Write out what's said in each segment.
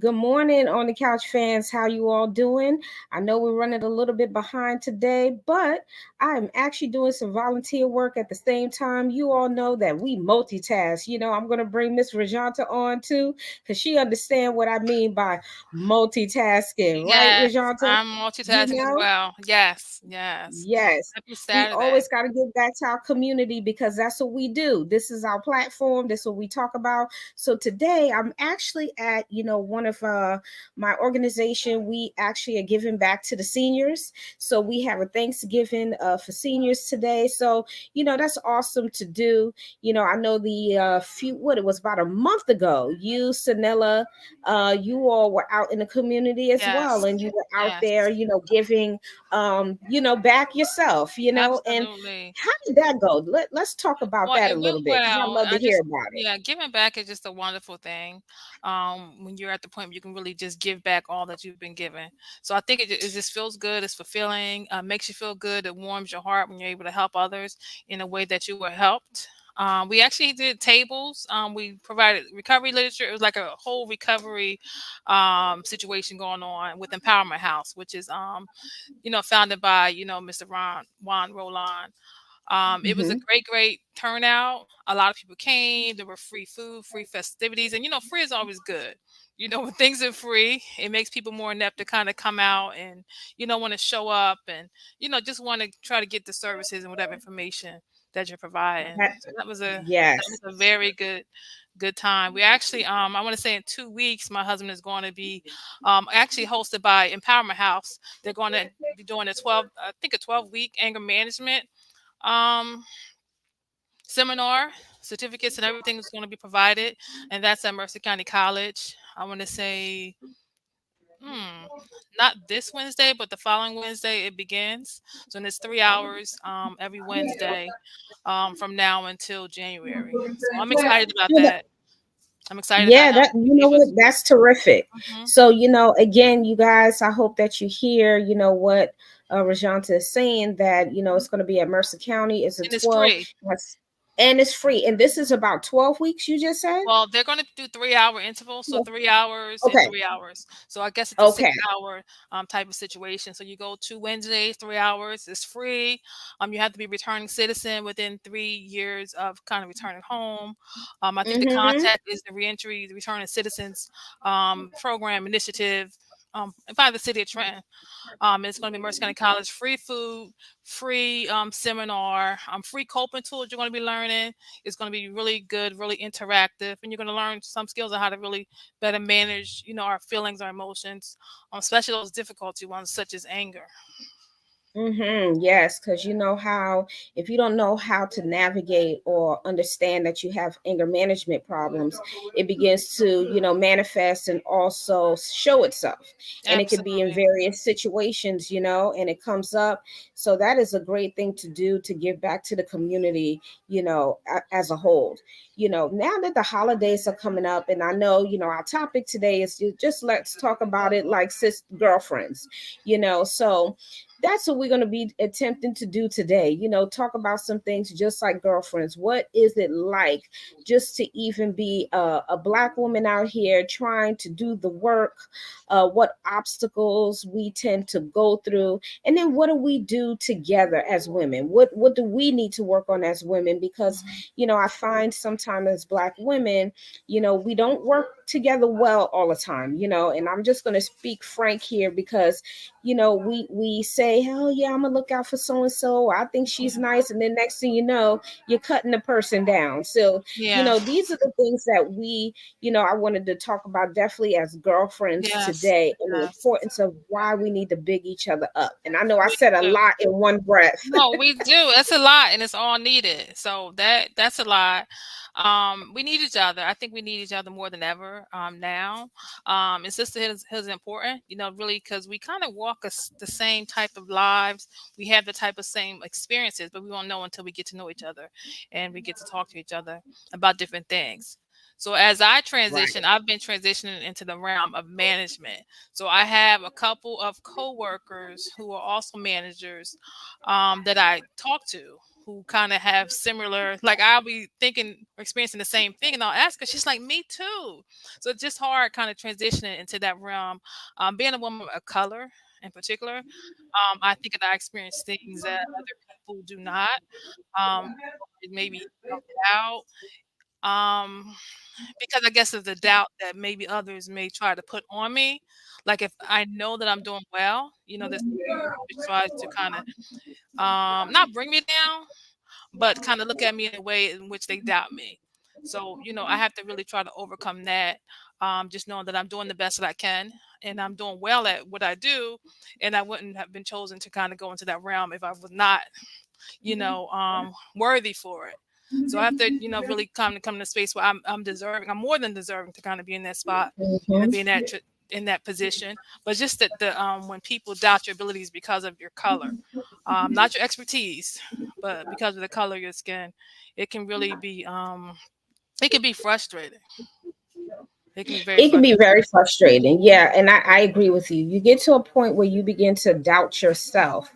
Good morning, on the couch fans. How you all doing? I know we're running a little bit behind today, but I'm actually doing some volunteer work at the same time. You all know that we multitask. I'm going to bring Miss Rajanta on too, because she understands what I mean by multitasking, right, Yes, Rajanta? I'm You multitasking as know? well. Yes, yes. Yes, Happy we Saturday. always got to give back to our community because that's what we do. This is our platform. This is what we talk about. So today I'm actually at, one of my organization. We actually are giving back to the seniors. So we have a Thanksgiving for seniors today. So, that's awesome to do. I know the what it was about a month ago, you, Sanella, you all were out in the community as well, Yes, and you were out yes, there, giving back yourself, and absolutely. how did that go? Let's talk about Well, that a it little went bit because I well. love to I hear just, about it. yeah, giving back is just a wonderful thing. When you're at the point where you can really just give back all that you've been given. So I think it just feels good. It's fulfilling. Makes you feel good. It warms your heart when you're able to help others in a way that you were helped. We actually did tables. We provided recovery literature. It was like a whole recovery situation going on with Empowerment House, which is founded by Mr. Ron Juan Roland. It was a Hmm. great turnout. A lot of people came. There were free food, free festivities, and free is always good. When things are free, it makes people more inept to kind of come out and want to show up and just want to try to get the services and whatever information that you're providing. So that was Yes. a very good time. We actually I want to say in 2 weeks my husband is going to be actually hosted by Empowerment House. They're going to be doing a 12-week anger management um seminar. Certificates and everything is going to be provided, and that's at Mercer County College. I want to say hmm, not this Wednesday, but the following Wednesday it begins. So it's 3 hours every Wednesday from now until January. So I'm excited about that. I'm excited that Yeah, that we'll be able what, that's terrific. to. So, again, you guys, I hope that you hear, what Rajanta is saying, that it's going to be at Mercer County. It's a And it's 12, free. and it's free. And this is about 12 weeks, you just said? Well, they're going to do 3 hour intervals, so Yeah. 3 hours and Okay. 3 hours. So I guess it's a six Okay. hour type of situation. So you go to Wednesdays, 3 hours. It's free. You have to be returning citizen within 3 years of kind of returning home. I think the Mm-hmm. contact is the reentry, the returning citizens program initiative. By the city of Trenton. It's going to be Mercer County College, free food, free seminar, free coping tools you're going to be learning. It's going to be really good, really interactive, and you're going to learn some skills on how to really better manage, our feelings, our emotions, especially those difficulty ones such as anger. Yes, because you know how, if you don't know how to navigate or understand that you have anger management problems, it begins to, manifest and also show itself. And it could be in Absolutely, various situations, and it comes up. So that is a great thing to do to give back to the community, as a whole. Now that the holidays are coming up, and I know, our topic today is just let's talk about it like sis girlfriends, so that's what we're going to be attempting to do today. Talk about some things just like girlfriends. What is it like just to even be a black woman out here trying to do the work? What obstacles we tend to go through, and then what do we do together as women? What do we need to work on as women? Because I find sometimes as black women, we don't work together well all the time. And I'm just going to speak frank here because we say, oh yeah, I'm gonna look out for so and so. I think she's nice, and then next thing you know, you're cutting the person down. So yeah, these are the things that I wanted to talk about definitely as girlfriends yes, today, and the yes. importance of why we need to big each other up. And I know I We said a do. lot in one breath. No, we do. That's a lot, and it's all needed. So that's a lot. We need each other. I think we need each other more than ever now. And sisterhood is important, really, because we kind of walk the same type of lives. We have the type of same experiences, but we won't know until we get to know each other and we get to talk to each other about different things. So as I Right. transition, I've been transitioning into the realm of management. So I have a couple of coworkers who are also managers that I talk to who kind of have similar, like I'll be thinking or experiencing the same thing, and I'll ask her. She's like, "Me too." So it's just hard, kind of transitioning into that realm. Being a woman of color, in particular, I think that I experience things that other people do not. Um, it maybe self doubt. Because I guess of the doubt that maybe others may try to put on me. Like if I know that I'm doing well, this which tries to kind of not bring me down, but kind of look at me in a way in which they doubt me. So, I have to really try to overcome that. Just knowing that I'm doing the best that I can and I'm doing well at what I do. And I wouldn't have been chosen to kind of go into that realm if I was not, worthy for it. So I have to, really come to a space where I'm deserving. I'm more than deserving to kind of be in that spot and to Mhm. be in that position. But just that the when people doubt your abilities because of your color, not your expertise, but because of the color of your skin, it can really be it can be frustrating. It can be very It can be frustrating. very frustrating. Yeah. And I agree with you. You get to a point where you begin to doubt yourself,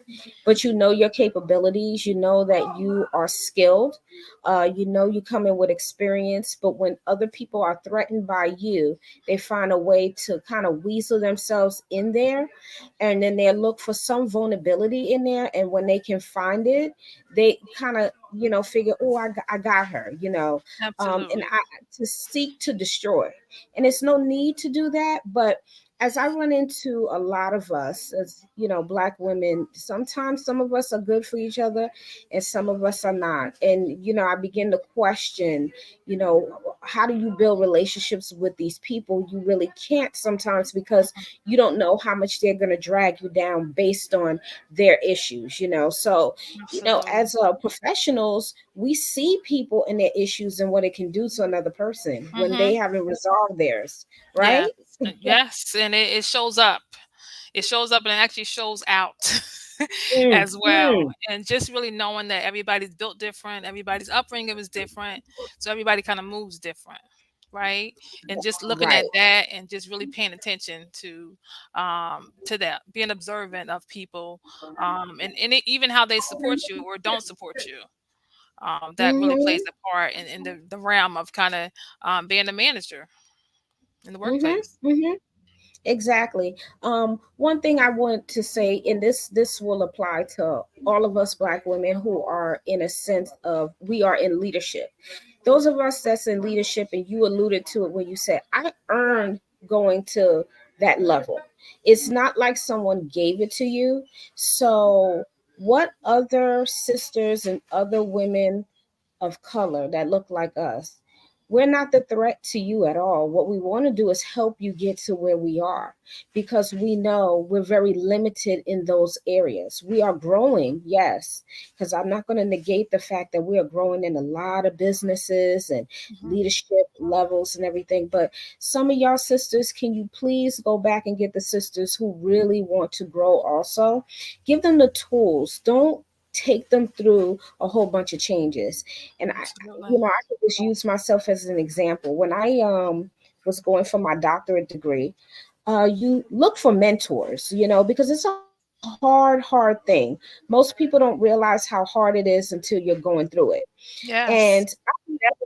but you know your capabilities. You know that you are skilled. You know you come in with experience. But when other people are threatened by you, they find a way to kind of weasel themselves in there. And then they look for some vulnerability in there. And when they can find it, they kind of, figure, oh, I got her, and Absolutely. to seek to destroy. And it's no need to do that. But as I run into a lot of us as black women, sometimes some of us are good for each other and some of us are not. And I begin to question, how do you build relationships with these people? You really can't sometimes, because you don't know how much they're going to drag you down based on their issues. So Absolutely. as professionals, we see people and their issues and what it can do to another person when they Mm-hmm. haven't resolved theirs, Yeah. right? Yes, and it shows up. It shows up and it actually shows out as well. Mm-hmm. And just really knowing that everybody's built different, everybody's upbringing is different, so everybody kind of moves different, right? And just looking Right. at that and just really paying attention to that, being observant of people, even how they support you or don't support you. That really plays Mm-hmm. a part in the realm of kind of being a manager in the workplace. Mm-hmm. Mm-hmm. Exactly. One thing I want to say, and this will apply to all of us black women who are in a sense of we are in leadership. Those of us that's in leadership, and you alluded to it when you said, I earned going to that level. It's not like someone gave it to you. So what other sisters and other women of color that look like us, we're not the threat to you at all. What we want to do is help you get to where we are, because we know we're very limited in those areas. We are growing, yes, because I'm not going to negate the fact that we are growing in a lot of businesses and Mhm. leadership levels and everything. But some of y'all sisters, can you please go back and get the sisters who really want to grow also? Give them the tools. Don't take them through a whole bunch of changes. And Absolutely. I could just use myself as an example. When I was going for my doctorate degree, you look for mentors, because it's a hard thing. Most people don't realize how hard it is until you're going through it. Yes. And I met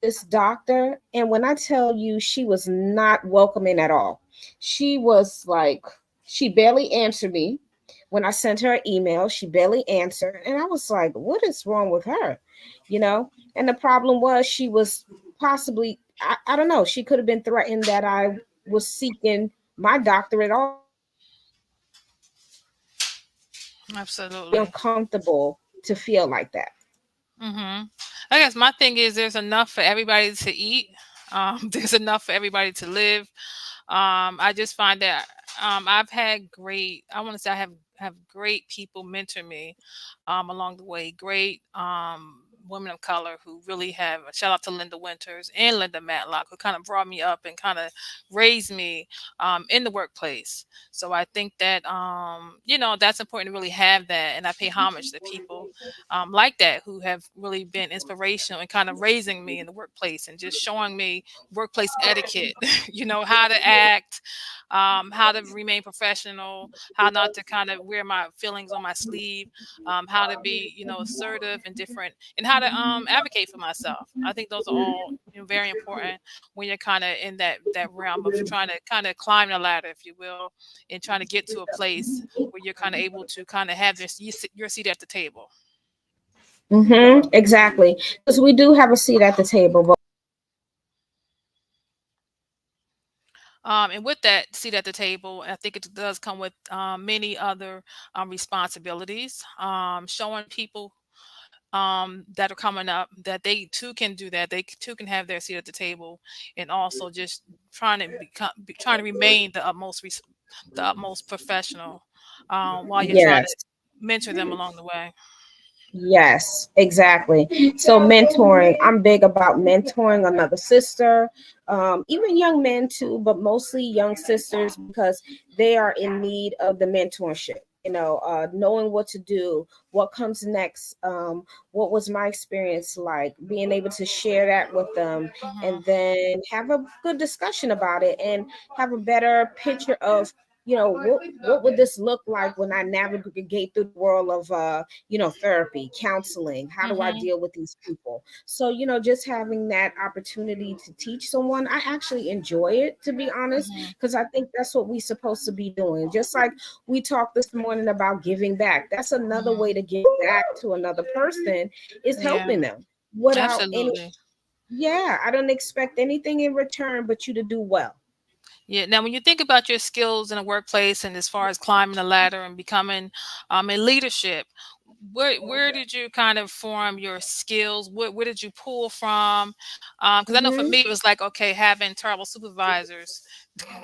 this doctor, and when I tell you, she was not welcoming at all. She was like, she barely answered me. When I sent her an email, she barely answered. And I was like, what is wrong with her? And the problem was, she was possibly, I don't know, she could have been threatened that I was seeking my doctorate also. Absolutely. Uncomfortable to feel like that. Mhm. I guess my thing is there's enough for everybody to eat. There's enough for everybody to live. I just find that I've had great. I want to say I have great people mentor me along the way. Great women of color who really have, shout out to Linda Winters and Linda Matlock, who kind of brought me up and kind of raised me in the workplace. So I think that, that's important to really have that. And I pay homage to people like that who have really been inspirational and kind of raising me in the workplace and just showing me workplace etiquette, how to act, how to remain professional, how not to kind of wear my feelings on my sleeve, how to be, assertive and different, and how to advocate for myself. I think those are all very important when you're kind of in that realm of trying to kind of climb the ladder, if you will, and trying to get to a place where you're kind of able to kind of have your seat at the table. Exactly, because we do have a seat at the table, but and with that seat at the table, I think it does come with many other responsibilities, showing people that are coming up that they too can do that. They too can have their seat at the table, and also just trying to remain the utmost professional while you're trying to yes. mentor them along the way. Yes, exactly. So mentoring, I'm big about mentoring another sister, even young men too, but mostly young sisters because they are in need of the mentorship. Knowing what to do, what comes next, what was my experience like, being able to share that with them, Hmm. and then have a good discussion about it and have a better picture of what would this look like when I navigate through the world of therapy, counseling. How do I Hmm. deal with these people? So, just having that opportunity to teach someone, I actually enjoy it, to be honest, Hmm. because I think that's what we're supposed to be doing. Just like we talked this morning about giving back, that's another Hmm. way to give back to another person, is Yeah, helping them without any, absolutely. yeah, I don't expect anything in return but you to do well. Yeah. Now, when you think about your skills in the workplace and as far as climbing the ladder and becoming in leadership, where did you kind of form your skills? Where did you pull from? Because I know for Hmm. me it was like, okay, having terrible supervisors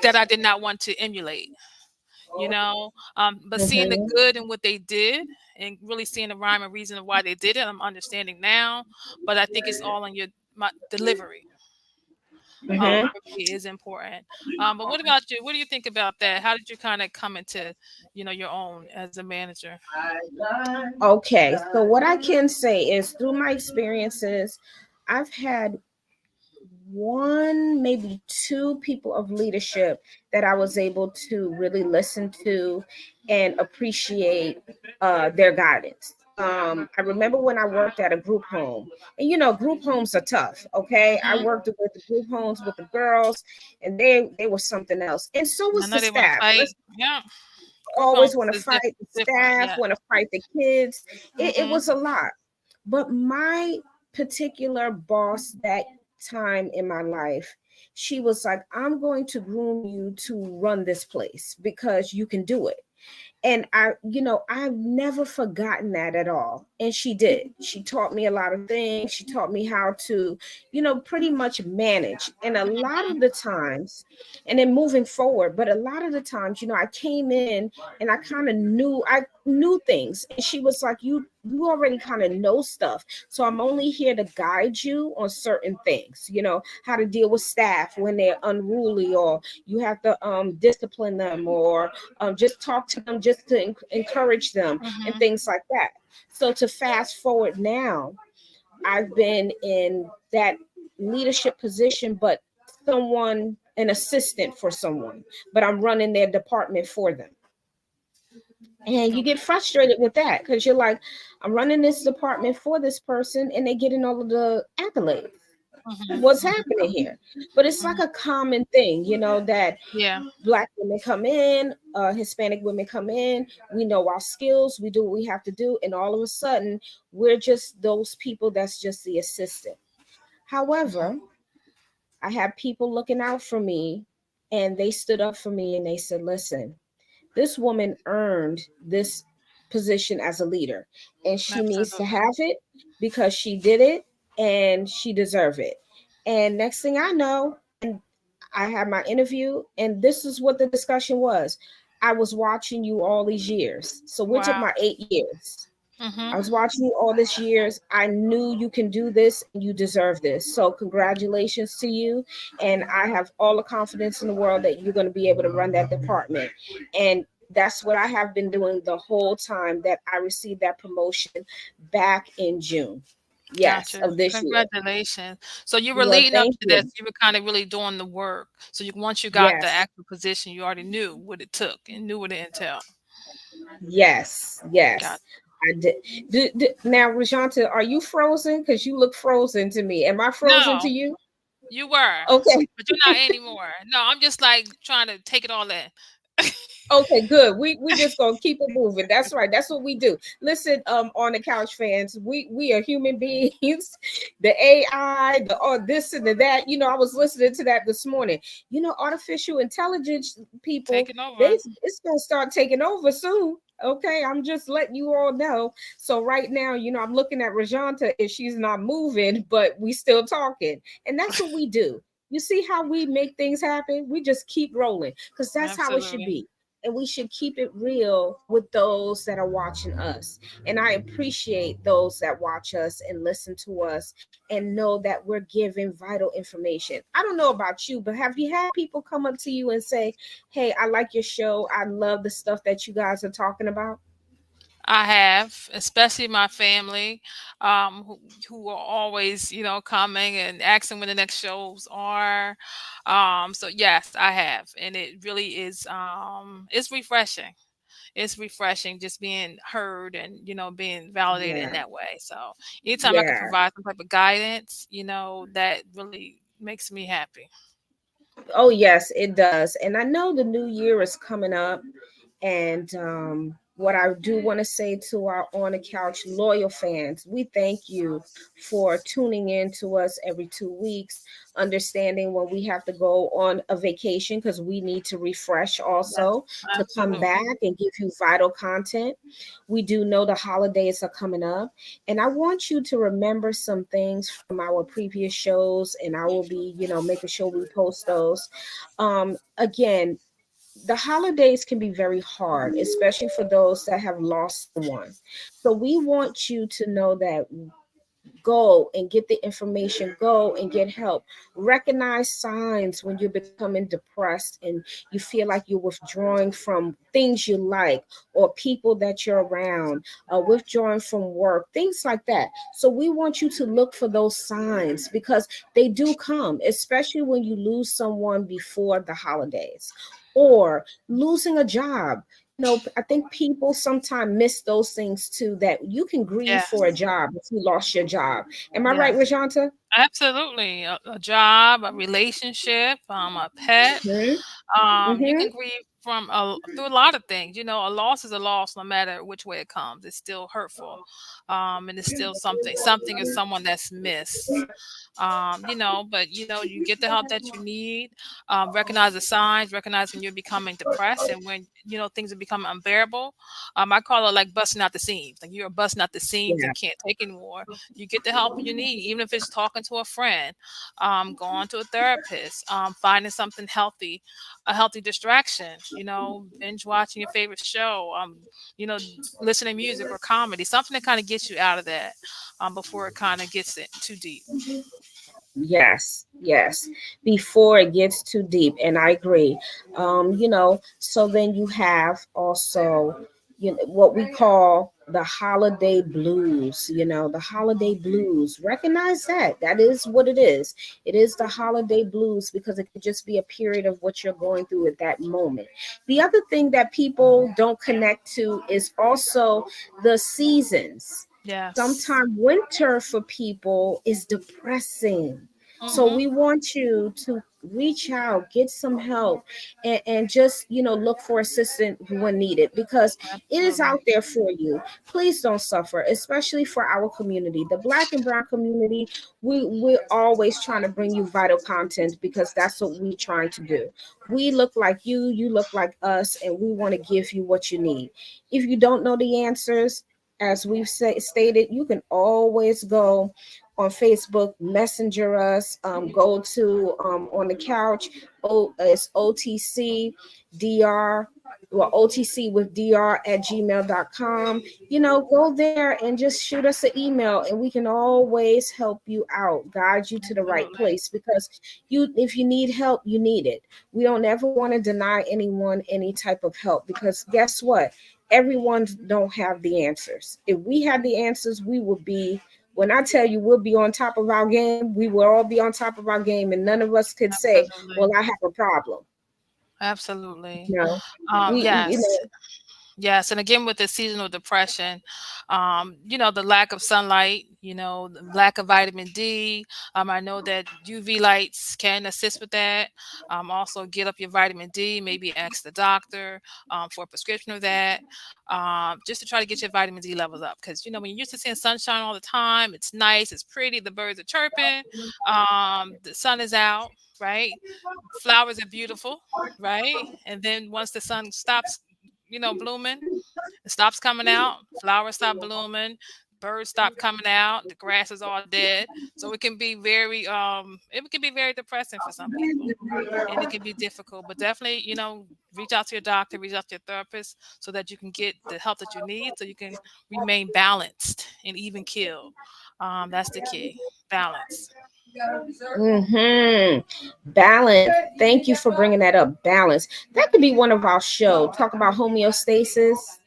that I did not want to emulate. But seeing the Hmm. good in what they did and really seeing the rhyme and reason of why they did it, I'm understanding now. But I think it's all in your my delivery. Hmm. For me is important. But what about you? What do you think about that? How did you kind of come into, your own as a manager? Okay, so what I can say is through my experiences, I've had one, maybe two people of leadership that I was able to really listen to and appreciate their guidance. I remember when I worked at a group home, and group homes are tough. Okay, I Hmm. worked with the group homes with the girls, and they were something else, and so I was the know they want to staff. fight. Let's Yeah, group homes always want to is fight the different. staff, Yeah. want to fight the kids. It Hmm. was a lot. But my particular boss that time in my life, she was like, I'm going to groom you to run this place because you can do it. And I've never forgotten that at all. And she did. She taught me a lot of things. She taught me how to, pretty much manage. And a lot of the times, and then moving forward, but a lot of the times, I came in and I knew things. And she was like, you already kind of know stuff. So I'm only here to guide you on certain things, how to deal with staff when they're unruly, or you have to discipline them, or just talk to them, just to encourage them, and Hmm. things like that. So to fast forward now, I've been in that leadership position, but an assistant for someone, but I'm running their department for them. And you get Okay. frustrated with that because you're like, I'm running this department for this person and they getting all of the accolades. Hmm. What's happening here? But it's like Hmm. a common thing, that Yeah. Black women come in, Hispanic women come in, we know our skills, we do what we have to do, and all of a sudden we're just those people that's just the assistant. Hmm. However, I have people looking out for me, and they stood up for me and they said, listen, this woman earned this position as a leader, and she needs to Absolutely. have it because she did it and she deserved it. And next thing I know, I had my interview, and this is what the discussion was. I was watching you all these years. So we took Wow. my 8 years. Mm-hmm. I was watching you all these years. I knew you can do this and you deserve this. So congratulations to you. And I have all the confidence in the world that you're going to be able to run that department. And that's what I have been doing the whole time that I received that promotion back in June. Yes, Gotcha. of this year. Congratulations. So you were Well, leading up thank to this, you. you were kind of really doing the work. So once you got the Yes. actual position, you already knew what it took and knew what it entailed. Yes. Got Yes. I did. Now, Rajanta, are you frozen? Because you look frozen to me. Am I frozen to No, you? you were, Okay. but you're not anymore. No, I'm just like trying to take it all in. Okay, good. We just gonna keep it moving. That's right. That's what we do. Listen, on the couch fans, we are human beings. The AI, the this and the that. You know, I was listening to that this morning. You know, artificial intelligence people, Taking they over. it's gonna start taking over soon. Okay, I'm just letting you all know. So right now, you know, I'm looking at Rajanta and she's not moving, but we still talking, and that's what we do. You see how we make things happen? We just keep rolling because that's how it should Absolutely. be, and we should keep it real with those that are watching us. And I appreciate those that watch us and listen to us and know that we're giving vital information. I don't know about you, but have you had people come up to you and say, "Hey, I like your show. I love the stuff that you guys are talking about"? I have, especially my family, who are always, coming and asking when the next shows are. So yes, I have, and it really is. It's refreshing. It's refreshing just being heard and being validated in Yeah. that way. So anytime I can Yeah. provide some type of guidance, that really makes me happy. Oh, yes, it does. And I know the new year is coming up. And what I do want to say to our On the Couch loyal fans, we thank you for tuning in to us every 2 weeks, understanding when we have to go on a vacation because we need to refresh Yes, also to come back absolutely. and give you vital content. We do know the holidays are coming up, and I want you to remember some things from our previous shows, and I will be, making sure we post those. Again, the holidays can be very hard, especially for those that have lost someone. So we want you to know that go and get the information, go and get help. Recognize signs when you're becoming depressed and you feel like you're withdrawing from things you like or people that you're around, withdrawing from work, things like that. So we want you to look for those signs because they do come, especially when you lose someone before the holidays or losing a job. I think people sometimes miss those things too, that you can grieve for a Yes. job if you lost your job. Am I right, Yes. Rajanta? Absolutely. A job, a relationship, a pet. Hmm. You Hmm. can grieve through a lot of things. A loss is a loss, no matter which way it comes. It's still hurtful, and it's still something or someone that's missed. But you get the help that you need. Recognize the signs, recognize when you're becoming depressed, and when things are becoming unbearable. I call it like busting out the seams. Like you're busting out the seams Yeah. and can't take anymore. You get the help you need, even if it's talking to a friend, going to a therapist, finding something healthy, a healthy distraction, binge watching your favorite show, you know, listening to music or comedy, something that kind of gets you out of that, before it kind of gets it too deep. Yes, yes. Before it gets too deep, and I agree. So then you have also, what we call the holiday blues. The holiday blues. Recognize that. That is what it is. It is the holiday blues because it could just be a period of what you're going through at that moment. The other thing that people don't connect to is also the seasons. Yes. Sometimes winter for people is depressing. So Mm-hmm. we want you to reach out, get some help, and just, look for assistance when needed because it is Absolutely. out there for you. Please don't suffer, especially for our community, the Black and Brown community. We're always trying to bring you vital content because that's what we're trying to do. We look like you look like us, and we want to give you what you need. If you don't know the answers, as we've stated, you can always go on Facebook, messenger us, go to On the Couch. It's OTC DR Well, OTC with dr@gmail.com. Go there and just shoot us an email, and we can always help you out, guide you to the right Absolutely. place, because if you need help, you need it. We don't ever want to deny anyone any type of help, because guess what? Everyone don't have the answers. If we had the answers, we would be, when I tell you we'll be on top of our game, we will all be on top of our game, and none of us could say, well, Absolutely. I have a problem. Absolutely. You know, you Yes. know, Yes, and again with the seasonal depression, the lack of sunlight, the lack of vitamin D. I know that UV lights can assist with that. Also, get up your vitamin D. Maybe ask the doctor for a prescription of that, just to try to get your vitamin D levels up. Because when you're used to seeing sunshine all the time, it's nice, it's pretty, the birds are chirping, the sun is out, right? Flowers are beautiful, right? And then once the sun stops, blooming, it stops coming out, flowers stop blooming, birds stop coming out, the grass is all dead. So it can be very depressing for some people. And it can be difficult, but definitely, reach out to your doctor, reach out to your therapist so that you can get the help that you need so you can remain balanced and even keel. That's the key. Balance. Balance. Thank you for bringing that up. Balance. That could be one of our show. Talk about homeostasis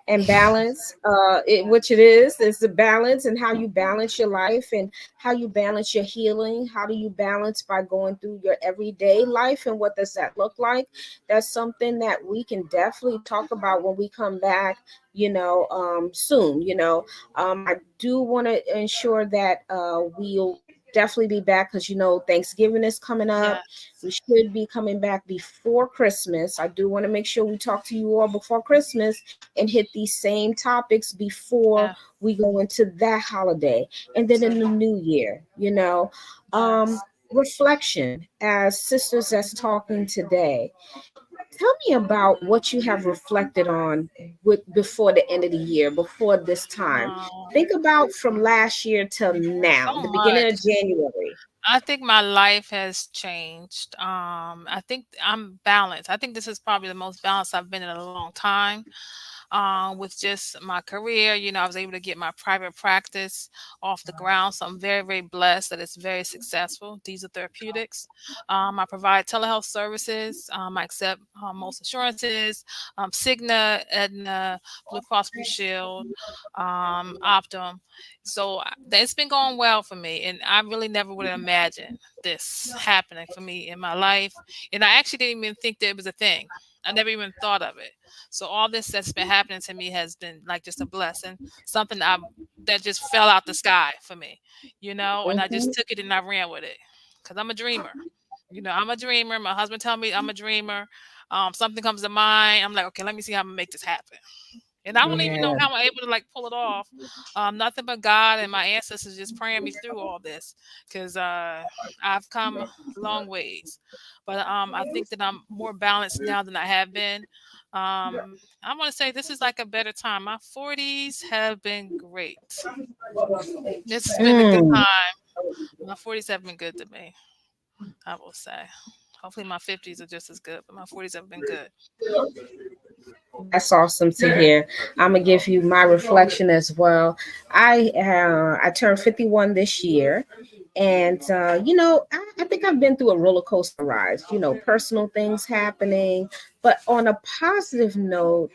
and balance. Which it is the balance, and how you balance your life, and how you balance your healing. How do you balance by going through your everyday life, and what does that look like? That's something that we can definitely talk about when we come back. Soon. I do want to ensure that we'll definitely be back, because Thanksgiving is coming up. We Yes. should be coming back before Christmas. I do want to make sure we talk to you all before Christmas and hit these same topics before Yeah. we go into that holiday. And then in the Absolutely. new year, um, Yes. reflection as sisters that's talking today. Tell me about what you have reflected on with before the end of the year, before this time. Um, Think about from last year till so now, the beginning of much. January. I think my life has changed. I think I'm balanced. I think this is probably the most balanced I've been in a long time. With just my career, I was able to get my private practice off the ground. So I'm very, very blessed that it's very successful. These are therapeutics. I provide telehealth services. I accept most insurances, Cigna, Aetna, Blue Cross Blue Shield, Optum. So it's been going well for me, and I really never would have imagined this happening for me in my life. And I actually didn't even think that it was a thing. I never even thought of it. So all this that's been happening to me has been like just a blessing, something that just fell out the sky for me, and I just Mhm. took it and I ran with it because I'm a dreamer. I'm a dreamer. My husband tell me I'm a dreamer. Something comes to mind. I'm like, okay, let me see how I'm gonna make this happen. And I don't even know Yeah. how I'm able to like pull it off. Nothing but God and my ancestors just praying me through all this because I've come long ways. But I think that I'm more balanced now than I have been. I want to say this is like a better time. My 40s have been great. This has been a good Mm. time. My 40s have been good to me, I will say. Hopefully my 50s are just as good, but my 40s have been good. That's awesome to hear. I'm gonna give you my reflection as well. I turned 51 this year, and I think I've been through a roller coaster ride. Personal things happening, but on a positive note.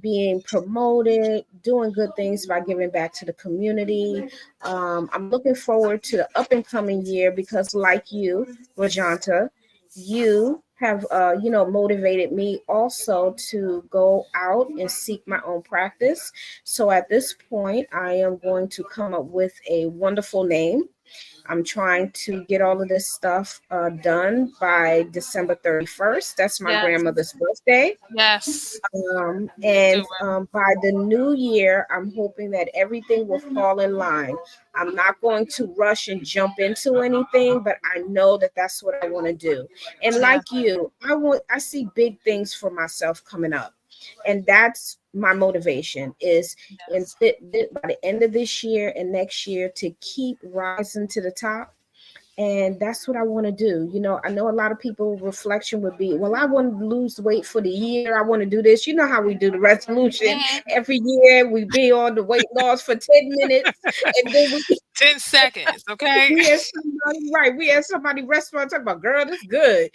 Being promoted, doing good things by giving back to the community. I'm looking forward to the up and coming year because, like you, Rajanta, you have motivated me also to go out and seek my own practice. So at this point I am going to come up with a wonderful name. I'm trying to get all of this stuff done by December 31st. That's my Yes, grandmother's birthday. yes, do And it. by the new year, I'm hoping that everything will fall in line. I'm not going to rush and jump into anything, but I know that that's what I want to do. And Yes, like you, I see big things for myself coming up, and that's my motivation is by the end of this year and next year to keep rising to the top, And that's what I want to do. I know a lot of people reflection would be, well, I want to lose weight for the year. I want to do this. You know how we do the resolution Mhm. every year. We be on the weight loss for 10 minutes. And then 10 seconds, okay? we had somebody, right. We had somebody restaurant talking about, girl, that's good.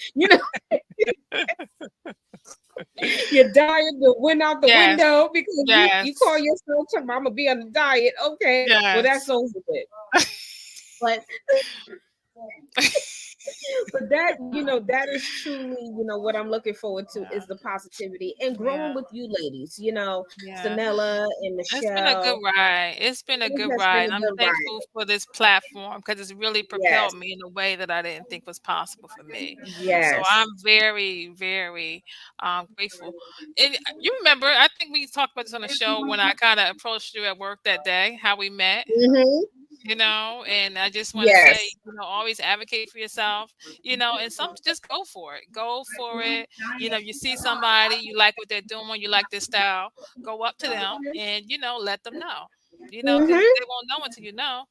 Your diet that went out the Yes. window because you call Yes. yourself talking about, I'm gonna be on the diet. Okay, well that's Yes. over with. But that that is truly what I'm looking forward to Yeah. is the positivity and Yeah. growing with you ladies. Yeah. Sanella and It's been a good Michelle. ride. It's been a It good has been ride. a I'm good thankful ride. for this platform because it's really Yes, propelled me in a way that I didn't think was possible for me. So yes. I'm very, very grateful. And you remember, I think we talked about this on the show when I kind of approached you at work that day, how we met. Hmm. And I just want to say, Yes. always advocate for yourself, and some just go for it. Go for it. You see somebody, you like what they're doing, you like their style, go up to them and, let them know, because Hmm. they won't know until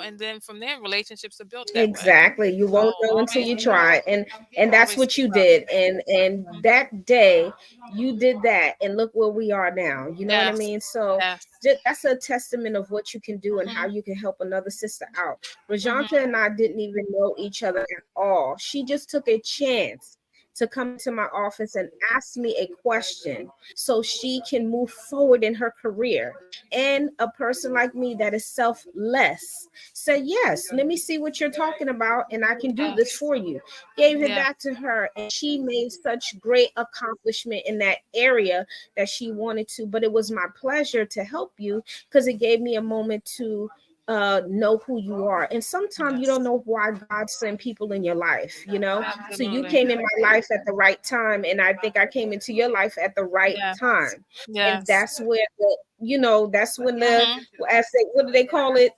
and then from there, relationships are built that way. Exactly. You So won't know until always, you try. And that's always what speak you up. did. And Mhm. that day you did that and look where we are now. You know what I Yes. mean? So Yes. that's a testament of what you can do and how Hmm. you can help another sister out. Rajanta Hmm. and I didn't even know each other at all. She just took a chance to come into my office and ask me a question so she can move forward in her career. And a person like me that is selfless said, yes, let me see what you're talking about, and I can do this Yes. for you. Gave it Yeah. back to her, and she made such great accomplishment in that area that she wanted to. But it was my pleasure to help you because it gave me a moment to know who you are. And sometimes you don't Yes. know why God sent people in your life. So you Absolutely. came in my life at the right time, and I think I came into your life at the right Yes. time. And Yes. that's where that's when the, Hmm. as they, what do they call it,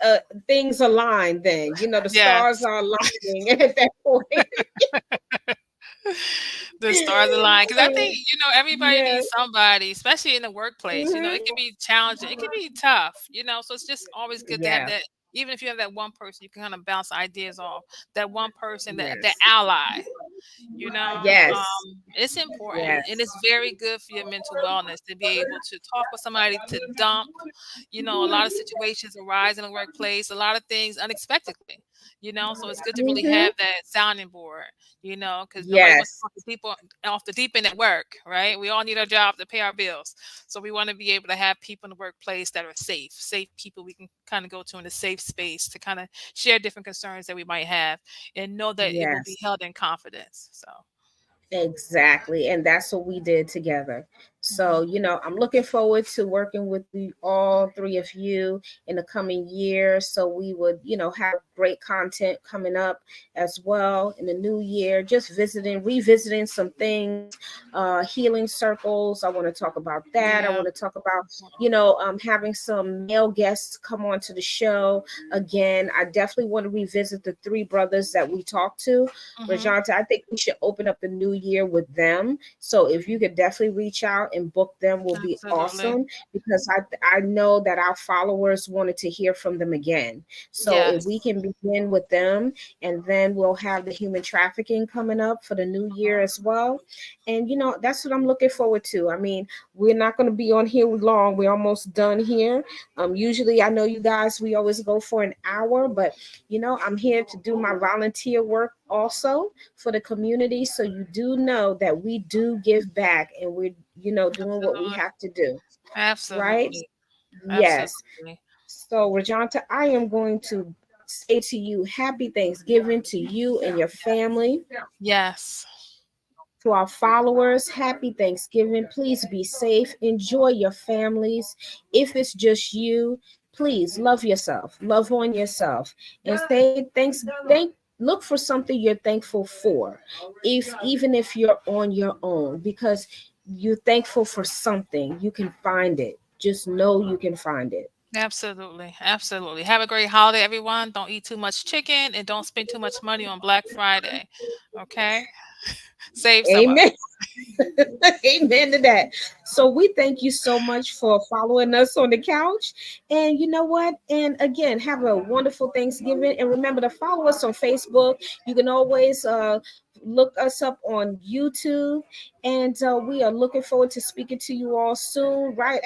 things align. Then the stars Yes. are aligning at that point. The stars align because I think everybody Yes. needs somebody, especially in the workplace. It can Hmm. be challenging, it can be tough. So it's just always good to have Yeah. that. Even if you have that one person, you can kind of bounce ideas off. That one person, that Yes. ally. Yes. It's important and Yes. it's very good for your mental wellness to be able to talk with somebody, to dump. A lot of situations arise in the workplace, a lot of things unexpectedly. So it's good to really Hmm. have that sounding board, because nobody wants to Yes. talk to people off the deep end at work, right? We all need our job to pay our bills. So we want to be able to have people in the workplace that are safe people we can kind of go to in a safe space to kind of share different concerns that we might have and know that it will be Yes. held in confidence. So, Exactly. And that's what we did together. So, mhm. I'm looking forward to working with all three of you in the coming year. So we would, have great content coming up as well in the new year, just revisiting some things, healing circles. I want to talk about that. I Yeah. want to talk about, having some male guests come onto the show again. I definitely want to revisit the three brothers that we talked to. Hmm. Rajanta, I think we should open up the new year with them. So if you could definitely reach out and book them, will be Absolutely. awesome because I know that our followers wanted to hear from them again. So if we Yes. can begin with them, and then we'll have the human trafficking coming up for the new year as well. And that's what I'm looking forward to. I mean, we're not going to be on here long. We're almost done here. Usually I know you guys, we always go for an hour, but I'm here to do my volunteer work also for the community. So you do know that we do give back and we're, doing what we Absolutely. have to do. Right? Absolutely. Yes. Absolutely. So, Rajanta, I am going to say to you, happy Thanksgiving to you and your family. Yes. To our followers, happy Thanksgiving. Please be safe. Enjoy your families. If it's just you, please love yourself. Love on yourself. And say thanks. Look for something you're thankful for. Even if you're on your own, because you're thankful for something, you can find it. Just know you can find it. Absolutely. Absolutely. Have a great holiday, everyone. Don't eat too much chicken and don't spend too much money on Black Friday. Okay? Save some of Amen. Amen to that. So we thank you so much for following us on the couch. And you know what? And again, have a wonderful Thanksgiving. And remember to follow us on Facebook. You can always look us up on YouTube. And we are looking forward to speaking to you all soon, right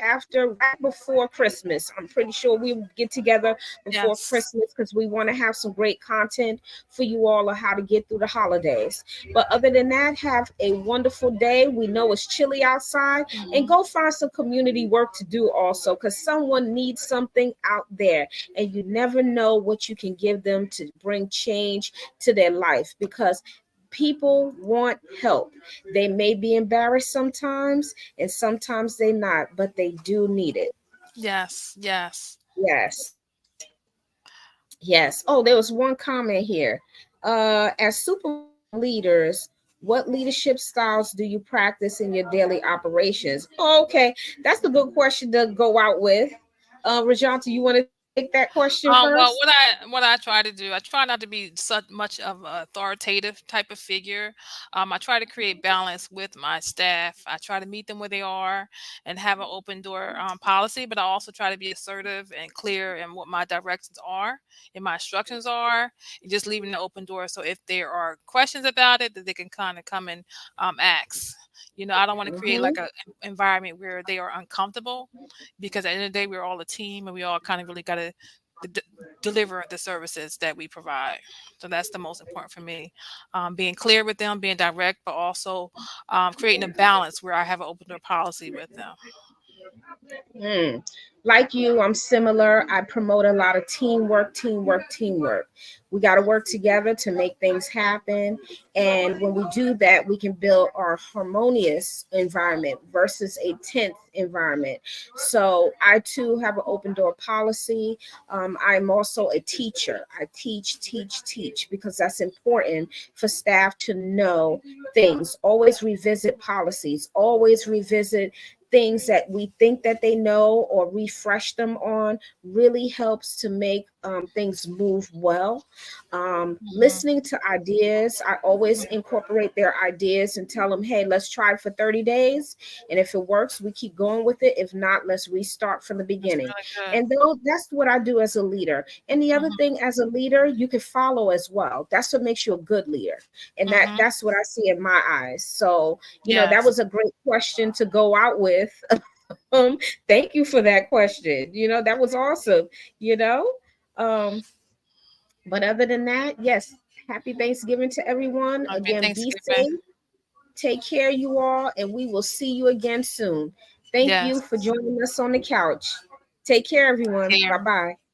before Christmas. I'm pretty sure we will get together it. before Yes. Christmas because we want to have some great content for you all on how to get through the holidays. But other than that, have a wonderful day. We know it's chilly outside, and Mhm. go find some community work to do also, because someone needs something out there, and you never know what you can give them to bring change to their life, because people want help. They may be embarrassed sometimes, and sometimes they not, but they do need it. Yes. Yes. Yes. Yes. Oh, there was one comment here. As supervisor leaders, what leadership styles do you practice in your daily operations? Oh, okay, that's a good question to go out with. Rajanta, you want to take that question Well, first? what I try to do, I try not to be such much of an authoritative type of figure. I try to create balance with my staff. I try to meet them where they are and have an open door policy. But I also try to be assertive and clear in what my directions are and my instructions are, and just leaving the open door. So if there are questions about it, that they can kind of come and ask. I don't want to create Mm-hmm. like a environment where they are uncomfortable, because at the end of the day, we're all a team and we all kind of really got to d- deliver the services that we provide. So that's the most important for me. Being clear with them, being direct, but also creating a balance where I have an open door policy with them. Mm. Like you, I'm similar. I promote a lot of teamwork, teamwork, teamwork. We got to work together to make things happen. And when we do that, we can build our harmonious environment versus a tense environment. So I too have an open door policy. I'm also a teacher. I teach, because that's important for staff to know things. Always revisit policies, always revisit things that we think that they know, or refresh them on, really helps to make things move well. Mhm. Listening to ideas, I always incorporate their ideas and tell them, hey, let's try it for 30 days, and if it works, we keep going with it. If not, let's restart from the That's beginning. really good. And though that's what I do as a leader. And the other Hmm. thing, as a leader, you can follow as well. That's what makes you a good leader, and Hmm. that's what I see in my eyes. So that Yes. was a great question to go out with. um, Thank you for that question. That was awesome, you know. Um, but other than that, yes, happy Thanksgiving to everyone. Happy Again, be Thanksgiving. safe, take care, you all, and we will see you again soon. Thank you Yes. for joining us on the couch. Take care, everyone. Here. Bye bye.